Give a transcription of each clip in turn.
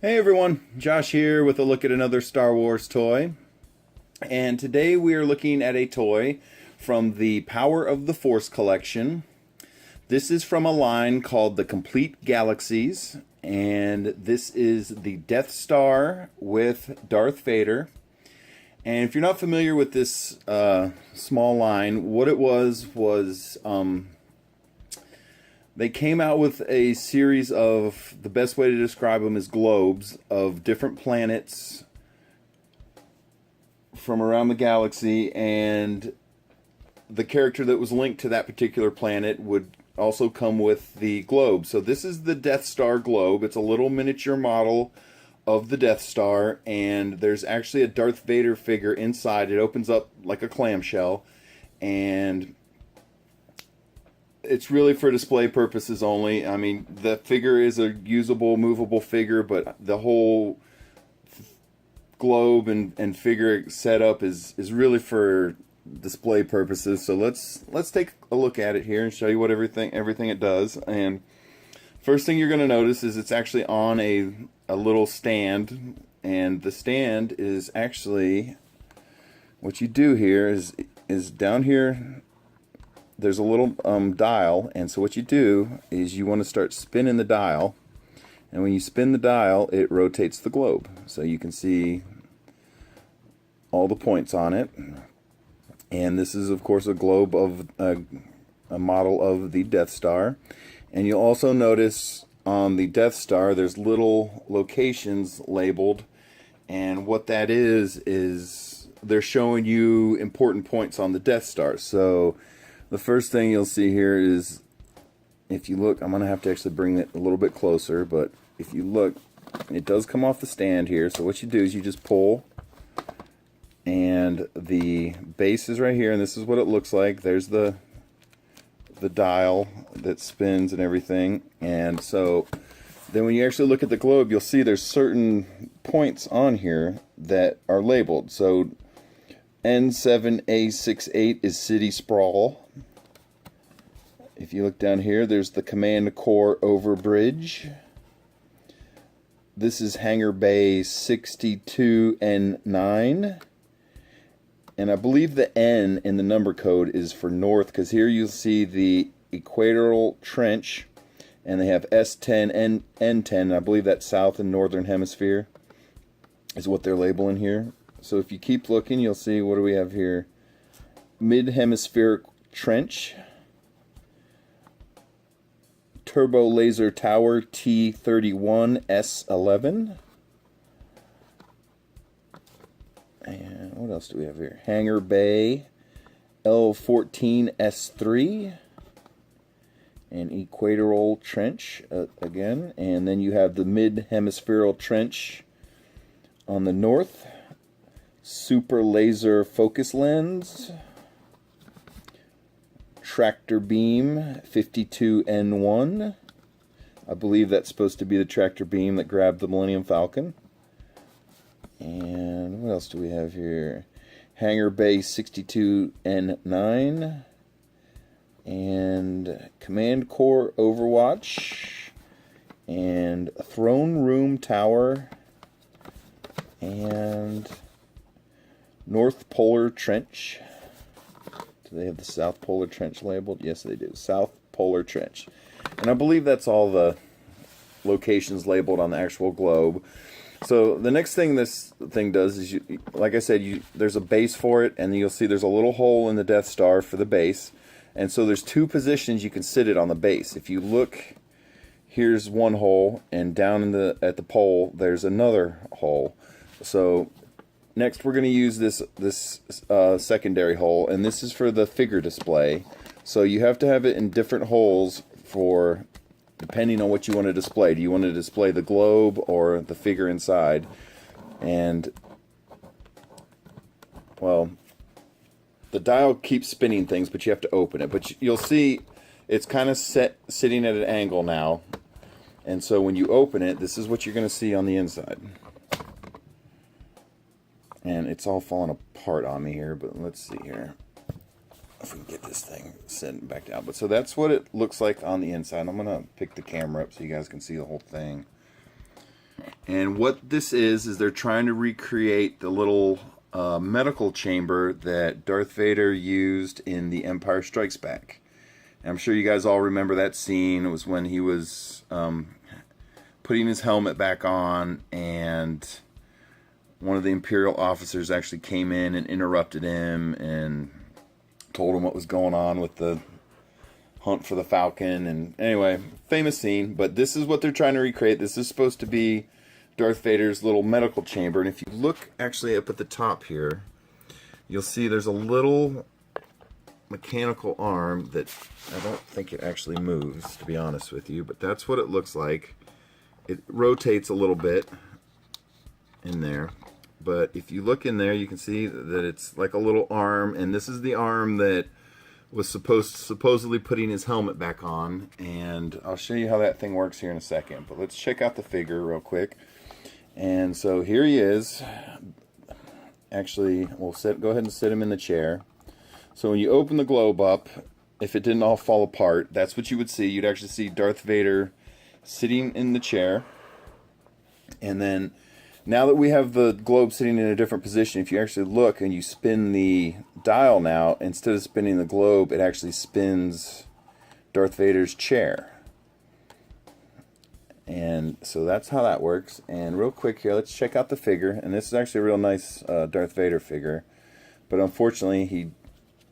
Hey everyone, Josh here with a look at another Star Wars toy. And today we are looking at a toy from the Power of the Force collection. This is from a line called the Complete Galaxies, and this is the Death Star with Darth Vader. And if you're not familiar with this small line, what it was they came out with a series of, the best way to describe them is globes of different planets from around the galaxy, and the character that was linked to that particular planet would also come with the globe. So this is the Death Star globe. It's a little miniature model of the Death Star, and there's actually a Darth Vader figure inside. It opens up like a clamshell, and it's really for display purposes only. I mean, the figure is a usable, movable figure, but the whole globe and figure setup is really for display purposes. So let's take a look at it here and show you what everything it does. And first thing you're going to notice is it's actually on a little stand, and the stand is actually, what you do here is down here there's a little dial, and so what you do is you want to start spinning the dial, and when you spin the dial it rotates the globe, so you can see all the points on it. And this is of course a globe of a model of the Death Star. And you'll also notice on the Death Star there's little locations labeled, and what that is they're showing you important points on the Death Star. So the first thing you'll see here is, if you look, I'm going to have to actually bring it a little bit closer, but if you look, it does come off the stand here. So what you do is you just pull, and the base is right here, and this is what it looks like. There's the dial that spins and everything. And so then when you actually look at the globe, you'll see there's certain points on here that are labeled. So N7A68 is City Sprawl. If you look down here, there's the Command Core Overbridge. This is Hangar Bay 62N9. And I believe the N in the number code is for north, because here you'll see the Equatorial Trench, and they have S10 and N10. I believe that's South and Northern Hemisphere is what they're labeling here. So if you keep looking, you'll see, what do we have here? Mid-Hemispheric Trench, Turbo Laser Tower T31S11, and what else do we have here? Hangar Bay L14S3, and Equatorial Trench again, and then you have the Mid-Hemispherical Trench on the north. Super Laser Focus Lens, Tractor Beam 52N1. I believe that's supposed to be the tractor beam that grabbed the Millennium Falcon. And what else do we have here? Hangar Bay 62N9. And Command Core Overwatch. And Throne Room Tower. And North Polar Trench. Do they have the South Polar Trench labeled? Yes, they do. South Polar Trench. And I believe that's all the locations labeled on the actual globe. So the next thing this thing does is, like I said, there's a base for it, and you'll see there's a little hole in the Death Star for the base. And so there's two positions you can sit it on the base. If you look, here's one hole, and down at the pole there's another hole. So next we're going to use this secondary hole, and this is for the figure display. So you have to have it in different holes for, depending on what you want to display. Do you want to display the globe or the figure inside? And, well, the dial keeps spinning things, but you have to open it. But you'll see it's kind of sitting at an angle now. And so when you open it, this is what you're going to see on the inside. And it's all falling apart on me here, but let's see here if we can get this thing set back down. But so that's what it looks like on the inside. I'm going to pick the camera up so you guys can see the whole thing. And what this is they're trying to recreate the little medical chamber that Darth Vader used in The Empire Strikes Back. And I'm sure you guys all remember that scene. It was when he was putting his helmet back on, and one of the Imperial officers actually came in and interrupted him and told him what was going on with the hunt for the Falcon. And anyway, famous scene. But this is what they're trying to recreate. This is supposed to be Darth Vader's little medical chamber. And if you look actually up at the top here, you'll see there's a little mechanical arm that I don't think it actually moves, to be honest with you, but that's what it looks like. It rotates a little bit in there, but if you look in there, you can see that it's like a little arm, and this is the arm that was supposedly putting his helmet back on. And I'll show you how that thing works here in a second, but let's check out the figure real quick. And so here he is. Actually, we'll go ahead and sit him in the chair. So when you open the globe up, if it didn't all fall apart, that's what you would see. You'd actually see Darth Vader sitting in the chair. And then, now that we have the globe sitting in a different position, if you actually look and you spin the dial now, instead of spinning the globe, it actually spins Darth Vader's chair. And so that's how that works. And real quick here, let's check out the figure. And this is actually a real nice Darth Vader figure. But unfortunately,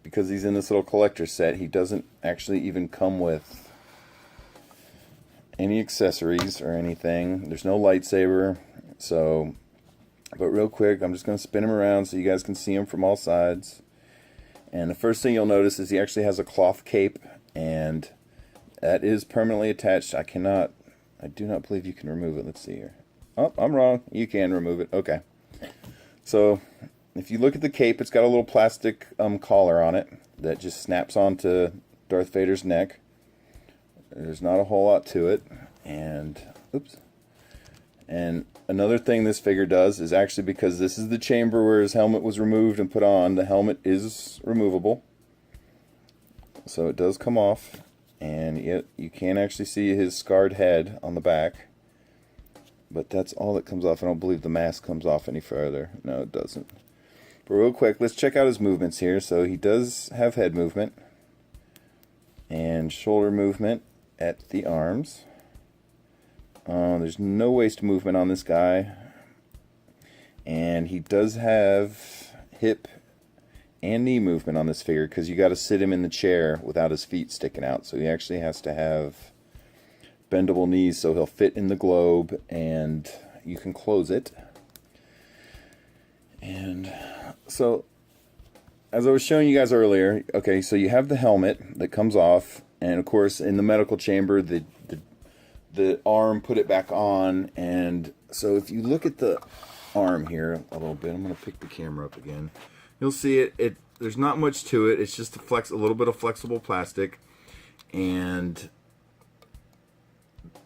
because he's in this little collector set, he doesn't actually even come with any accessories or anything. There's no lightsaber. So, but real quick, I'm just going to spin him around so you guys can see him from all sides. And the first thing you'll notice is he actually has a cloth cape, and that is permanently attached. I do not believe you can remove it. Let's see here. Oh, I'm wrong. You can remove it. Okay. So, if you look at the cape, it's got a little plastic collar on it that just snaps onto Darth Vader's neck. There's not a whole lot to it. And, oops. And another thing this figure does is actually, because this is the chamber where his helmet was removed and put on, the helmet is removable. So it does come off. And yet you can actually see his scarred head on the back. But that's all that comes off. I don't believe the mask comes off any further. No, it doesn't. But real quick, let's check out his movements here. So he does have head movement and shoulder movement at the arms. There's no waist movement on this guy. And he does have hip and knee movement on this figure, because you got to sit him in the chair without his feet sticking out. So he actually has to have bendable knees so he'll fit in the globe, and you can close it. And so, as I was showing you guys earlier, okay, so you have the helmet that comes off, and of course in the medical chamber the arm put it back on. And so if you look at the arm here a little bit, I'm going to pick the camera up again. You'll see it. There's not much to it. It's just a little bit of flexible plastic, and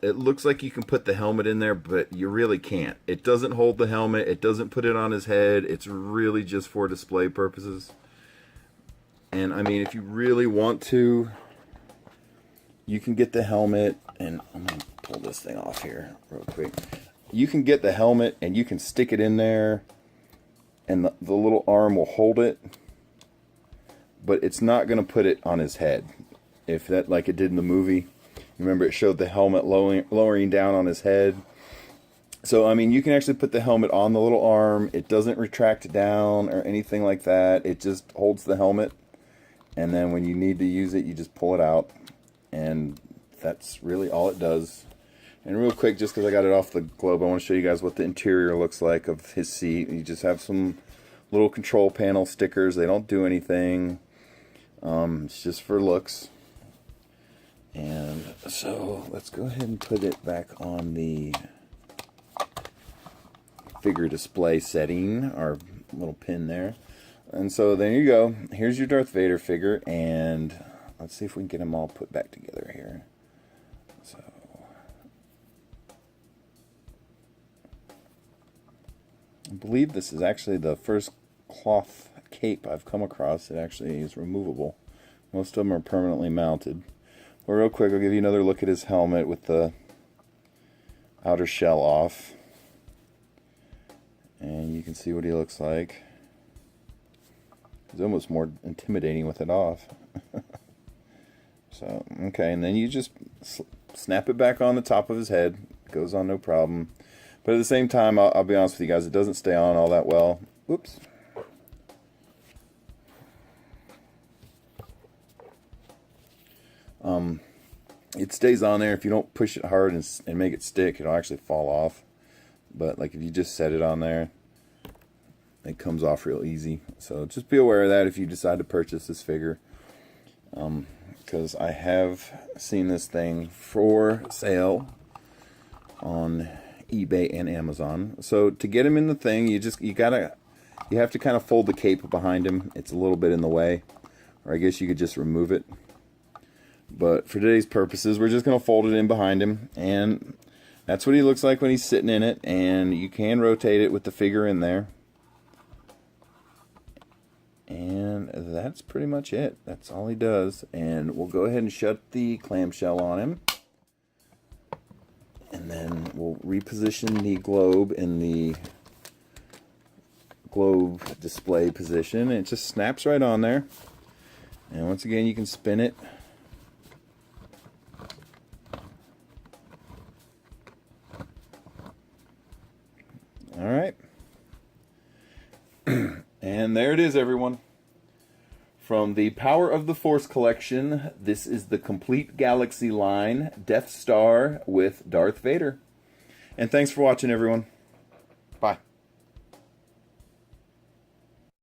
it looks like you can put the helmet in there, but you really can't. It doesn't hold the helmet. It doesn't put it on his head. It's really just for display purposes. And I mean, if you really want to, you can get the helmet, and I'm going to pull this thing off here real quick. You can get the helmet and you can stick it in there, and the little arm will hold it, but it's not going to put it on his head. If that, like it did in the movie, remember it showed the helmet lowering down on his head. So I mean, you can actually put the helmet on the little arm. It doesn't retract down or anything like that. It just holds the helmet, and then when you need to use it, you just pull it out, and that's really all it does. And real quick, just because I got it off the globe, I want to show you guys what the interior looks like of his seat. You just have some little control panel stickers. They don't do anything. It's just for looks. And so let's go ahead and put it back on the figure display setting, our little pin there. And so there you go. Here's your Darth Vader figure, and let's see if we can get them all put back together here. So I believe this is actually the first cloth cape I've come across that actually is removable. Most of them are permanently mounted. Well, real quick, I'll give you another look at his helmet with the outer shell off. And you can see what he looks like. He's almost more intimidating with it off. So, okay, and then you just snap it back on the top of his head. Goes on no problem. But at the same time, I'll be honest with you guys, it doesn't stay on all that well. Whoops. It stays on there. If you don't push it hard and make it stick, it'll actually fall off. But like if you just set it on there, it comes off real easy. So just be aware of that if you decide to purchase this figure. Because I have seen this thing for sale on eBay and Amazon. So to get him in the thing, you have to kind of fold the cape behind him. It's a little bit in the way, or I guess you could just remove it. But for today's purposes, we're just going to fold it in behind him, and that's what he looks like when he's sitting in it. And you can rotate it with the figure in there. And that's pretty much it. That's all he does. And we'll go ahead and shut the clamshell on him. And then we'll reposition the globe in the globe display position. And it just snaps right on there. And once again, you can spin it. All right. And there it is, everyone. From the Power of the Force collection, this is the Complete Galaxy line Death Star with Darth Vader. And thanks for watching, everyone. Bye.